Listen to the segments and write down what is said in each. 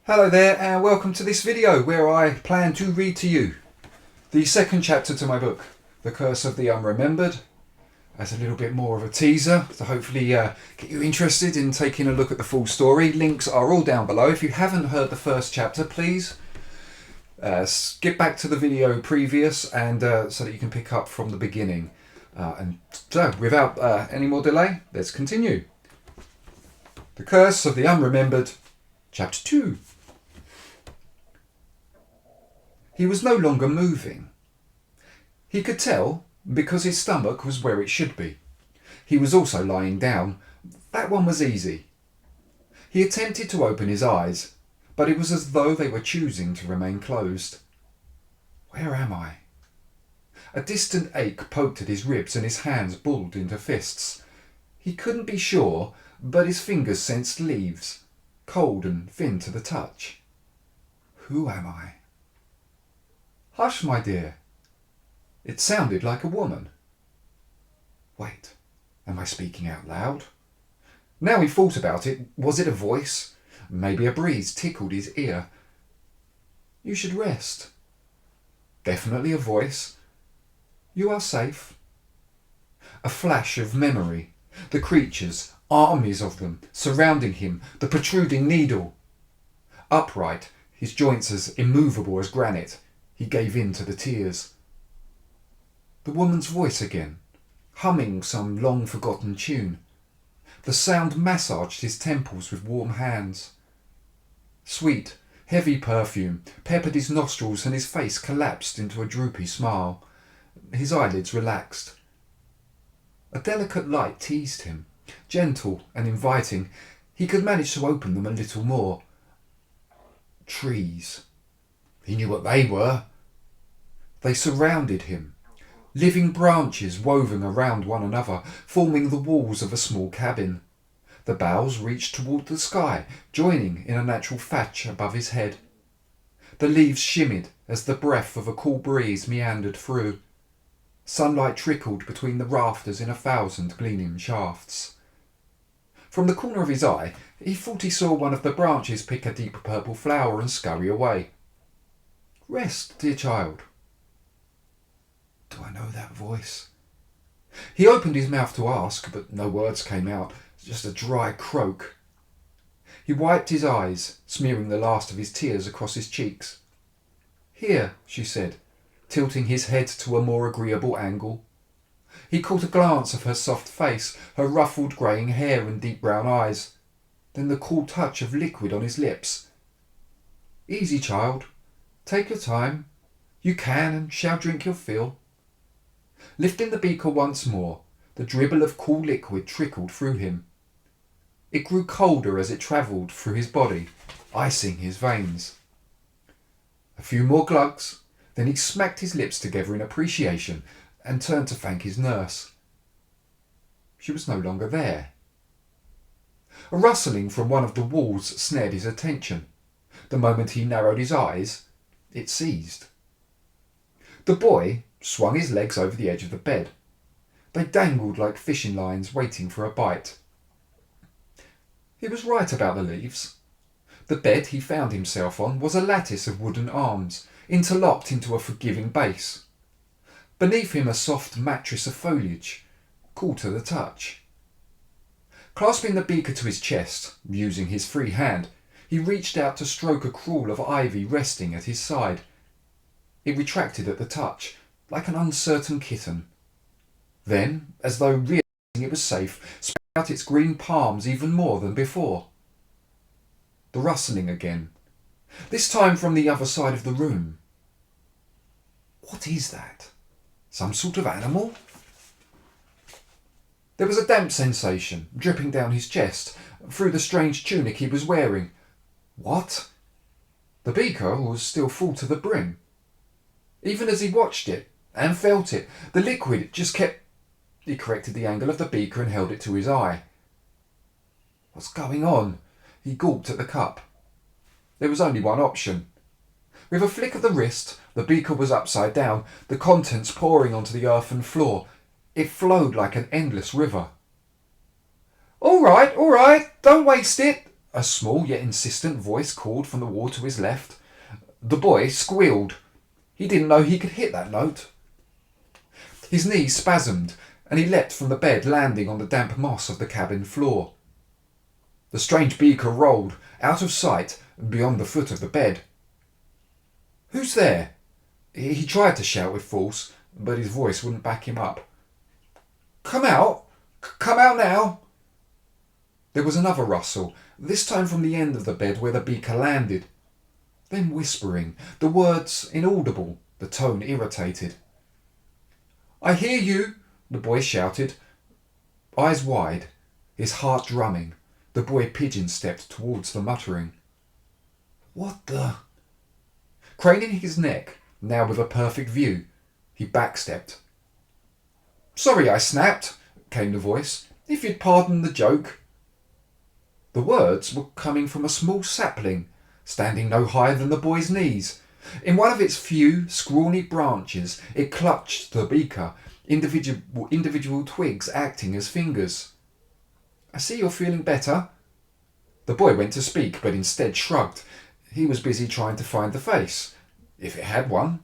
Hello there and welcome to this video where I plan to read to you the second chapter to my book, The Curse of the Unremembered, as a little bit more of a teaser to hopefully get you interested in taking a look at the full story. Links are all down below. If you haven't heard the first chapter, please skip back to the video previous and so that you can pick up from the beginning. And so, without any more delay, let's continue. The Curse of the Unremembered, Chapter 2. He was no longer moving. He could tell because his stomach was where it should be. He was also lying down. That one was easy. He attempted to open his eyes, but it was as though they were choosing to remain closed. Where am I? A distant ache poked at his ribs and his hands balled into fists. He couldn't be sure, but his fingers sensed leaves, cold and thin to the touch. Who am I? Hush, my dear. It sounded like a woman. Wait, am I speaking out loud? Now he thought about it, was it a voice? Maybe a breeze tickled his ear. You should rest. Definitely a voice. You are safe. A flash of memory. The creatures, armies of them, surrounding him, the protruding needle. Upright, his joints as immovable as granite, he gave in to the tears. The woman's voice again, humming some long-forgotten tune. The sound massaged his temples with warm hands. Sweet, heavy perfume peppered his nostrils and his face collapsed into a droopy smile. His eyelids relaxed. A delicate light teased him, gentle and inviting. He could manage to open them a little more. Trees. He knew what they were. They surrounded him, living branches woven around one another, forming the walls of a small cabin. The boughs reached toward the sky, joining in a natural thatch above his head. The leaves shimmered as the breath of a cool breeze meandered through. Sunlight trickled between the rafters in 1,000 gleaming shafts. From the corner of his eye, he thought he saw one of the branches pick a deep purple flower and scurry away. Rest, dear child. Do I know that voice? He opened his mouth to ask, but no words came out, just a dry croak. He wiped his eyes, smearing the last of his tears across his cheeks. Here, she said, tilting his head to a more agreeable angle. He caught a glance of her soft face, her ruffled greying hair and deep brown eyes, then the cool touch of liquid on his lips. Easy, child. Take your time. You can and shall drink your fill. Lifting the beaker once more, the dribble of cool liquid trickled through him. It grew colder as it travelled through his body, icing his veins. A few more glugs, then he smacked his lips together in appreciation and turned to thank his nurse. She was no longer there. A rustling from one of the walls snared his attention. The moment he narrowed his eyes, it ceased. The boy swung his legs over the edge of the bed. They dangled like fishing lines waiting for a bite. He was right about the leaves. The bed he found himself on was a lattice of wooden arms, interlocked into a forgiving base. Beneath him a soft mattress of foliage, cool to the touch. Clasping the beaker to his chest, using his free hand, he reached out to stroke a crawl of ivy resting at his side. It retracted at the touch, like an uncertain kitten. Then, as though realizing it was safe, spread out its green palms even more than before. The rustling again, this time from the other side of the room. What is that? Some sort of animal? There was a damp sensation dripping down his chest, through the strange tunic he was wearing. What? The beaker was still full to the brim. Even as he watched it and felt it, the liquid just kept... He corrected the angle of the beaker and held it to his eye. What's going on? He gulped at the cup. There was only one option. With a flick of the wrist, the beaker was upside down, the contents pouring onto the earthen floor. It flowed like an endless river. All right, don't waste it, A small yet insistent voice called from the wall to his left. The boy squealed. He didn't know he could hit that note. His knees spasmed, and he leapt from the bed, landing on the damp moss of the cabin floor. The strange beaker rolled, out of sight, beyond the foot of the bed. "Who's there?" He tried to shout with force, but his voice wouldn't back him up. "Come out! Come out now!" There was another rustle, this time from the end of the bed where the beaker landed. Then whispering, the words inaudible, the tone irritated. "I hear you," the boy shouted. Eyes wide, his heart drumming, the boy pigeon-stepped towards the muttering. "What the—" Craning his neck, now with a perfect view, he backstepped. "Sorry I snapped," came the voice. "If you'd pardon the joke." The words were coming from a small sapling, standing no higher than the boy's knees. In one of its few, scrawny branches, it clutched the beaker, individual twigs acting as fingers. "I see you're feeling better." The boy went to speak, but instead shrugged. He was busy trying to find the face, if it had one.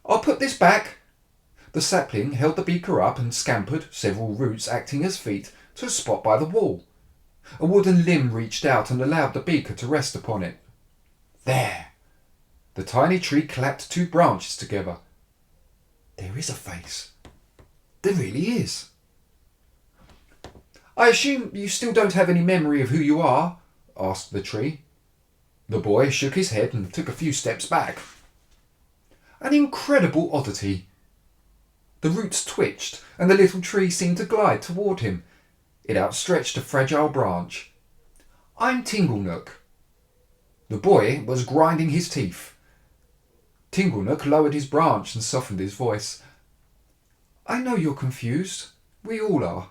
"I'll put this back." The sapling held the beaker up and scampered, several roots acting as feet, to a spot by the wall. A wooden limb reached out and allowed the beaker to rest upon it. There! The tiny tree clapped two branches together. There is a face. There really is. "I assume you still don't have any memory of who you are?" asked the tree. The boy shook his head and took a few steps back. An incredible oddity. The roots twitched, and the little tree seemed to glide toward him. It outstretched a fragile branch. "I'm Tinglenook." The boy was grinding his teeth. Tinglenook lowered his branch and softened his voice. "I know you're confused. We all are.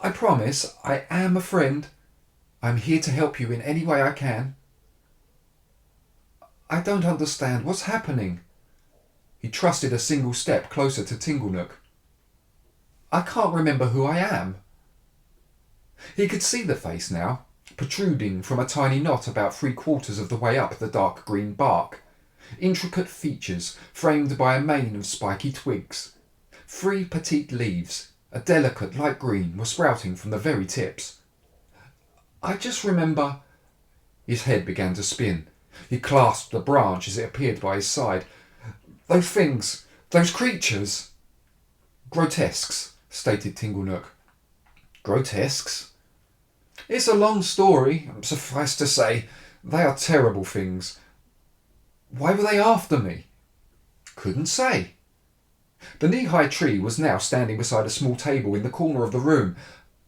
I promise I am a friend. I'm here to help you in any way I can." "I don't understand. What's happening?" He trusted a single step closer to Tinglenook. "I can't remember who I am." He could see the face now, protruding from a tiny knot about 3/4 of the way up the dark green bark. Intricate features framed by a mane of spiky twigs. 3 petite leaves, a delicate light green, were sprouting from the very tips. "I just remember—" His head began to spin. He clasped the branch as it appeared by his side. "Those things, those creatures—" "Grotesques," stated Tinglenook. "Grotesques?" "It's a long story. Suffice to say, they are terrible things." "Why were they after me?" "Couldn't say." The knee-high tree was now standing beside a small table in the corner of the room.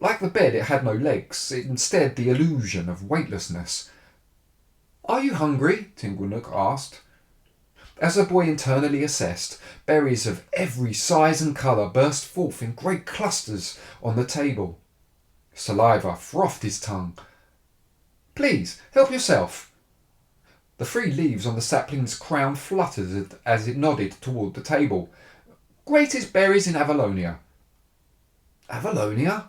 Like the bed, it had no legs, instead the illusion of weightlessness. "Are you hungry?" Tinglenook asked. As the boy internally assessed, berries of every size and colour burst forth in great clusters on the table. Saliva frothed his tongue. "Please, help yourself." The 3 leaves on the sapling's crown fluttered as it nodded toward the table. "Greatest berries in Avalonia." "Avalonia?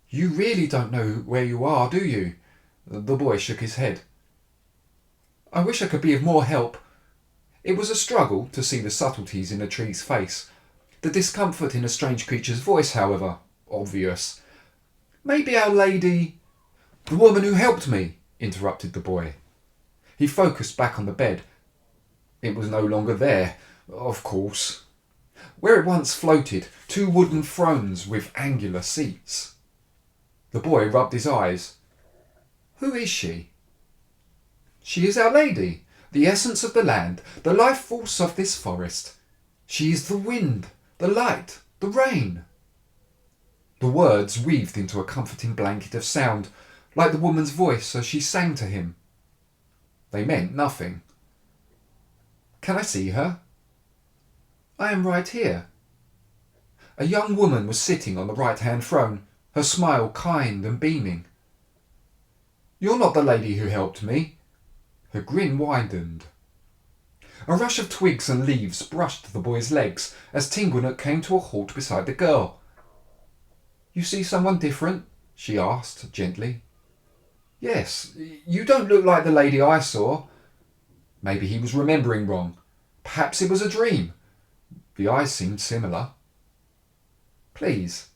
You really don't know where you are, do you?" The boy shook his head. "I wish I could be of more help." It was a struggle to see the subtleties in the tree's face. The discomfort in a strange creature's voice, however, obvious. "Maybe Our Lady—" "The woman who helped me," interrupted the boy. He focused back on the bed. It was no longer there, of course. Where it once floated, 2 wooden thrones with angular seats. The boy rubbed his eyes. "Who is she?" "She is Our Lady, the essence of the land, the life force of this forest. She is the wind, the light, the rain." The words weaved into a comforting blanket of sound, like the woman's voice as she sang to him. They meant nothing. "Can I see her?" "I am right here." A young woman was sitting on the right-hand throne, her smile kind and beaming. "You're not the lady who helped me." Her grin widened. A rush of twigs and leaves brushed the boy's legs as Tinglenook came to a halt beside the girl. "You see someone different?" she asked gently. Yes, you don't look like the lady I saw. Maybe he was remembering wrong. Perhaps it was a dream. The eyes seemed similar. Please.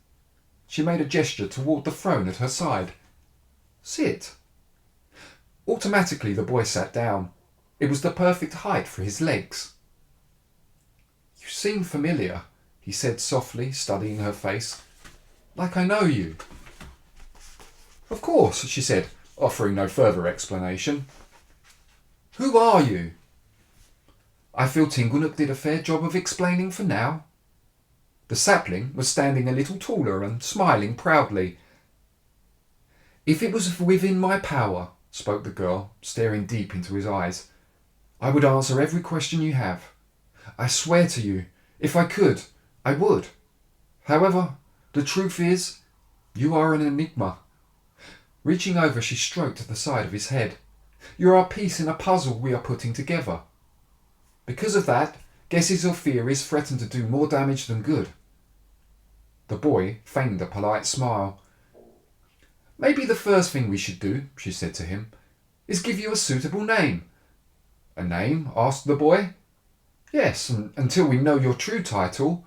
She made a gesture toward the throne at her side. Sit. Automatically the boy sat down. It was the perfect height for his legs. You seem familiar, he said softly, studying her face. Like I know you. Of course, she said, offering no further explanation. Who are you? I feel Tinglenuk did a fair job of explaining for now. The sapling was standing a little taller and smiling proudly. If it was within my power, spoke the girl, staring deep into his eyes, I would answer every question you have. I swear to you, if I could, I would. However, the truth is, you are an enigma. Reaching over, she stroked the side of his head. You are a piece in a puzzle we are putting together. Because of that, guesses or theories threaten to do more damage than good. The boy feigned a polite smile. Maybe the first thing we should do, she said to him, is give you a suitable name. A name? Asked the boy. Yes, until we know your true title.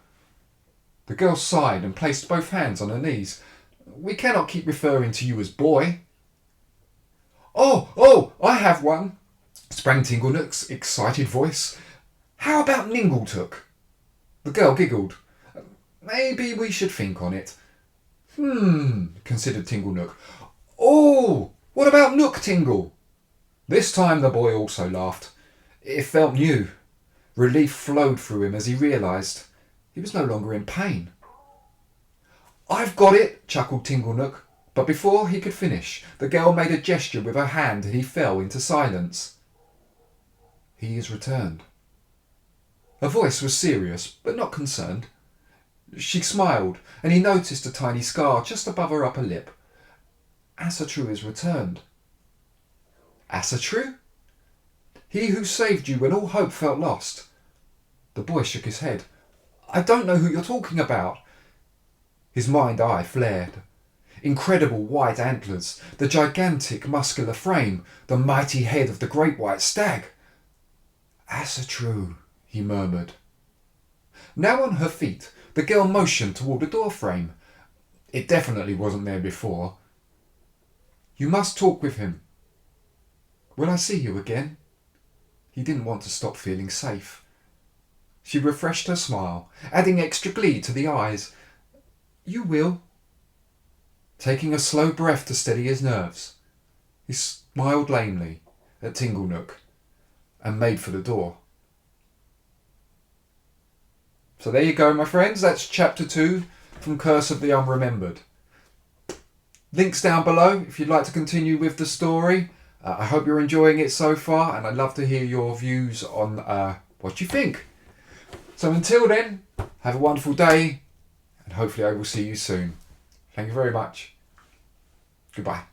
The girl sighed and placed both hands on her knees. We cannot keep referring to you as boy. Oh, I have one, sprang Tinglenuk's excited voice. How about Ningletuk? The girl giggled. Maybe we should think on it. Considered Tinglenuk. Oh, what about Nook Tingle? This time the boy also laughed. It felt new. Relief flowed through him as he realised he was no longer in pain. I've got it, chuckled Tinglenuk, but before he could finish, the girl made a gesture with her hand and he fell into silence. He is returned. Her voice was serious, but not concerned. She smiled, and he noticed a tiny scar just above her upper lip. Asatru is returned. Asatru? He who saved you when all hope felt lost. The boy shook his head. I don't know who you're talking about. His mind-eye flared. Incredible white antlers, the gigantic muscular frame, the mighty head of the great white stag. Asatru, he murmured. Now on her feet, the girl motioned toward the door frame. It definitely wasn't there before. You must talk with him. Will I see you again? He didn't want to stop feeling safe. She refreshed her smile, adding extra glee to the eyes. You will. Taking a slow breath to steady his nerves, he smiled lamely at Tinglenuk and made for the door. So there you go, my friends. That's chapter 2 from Curse of the Unremembered. Links down below if you'd like to continue with the story. I hope you're enjoying it so far, and I'd love to hear your views on what you think. So until then, have a wonderful day, and hopefully I will see you soon. Thank you very much. Goodbye.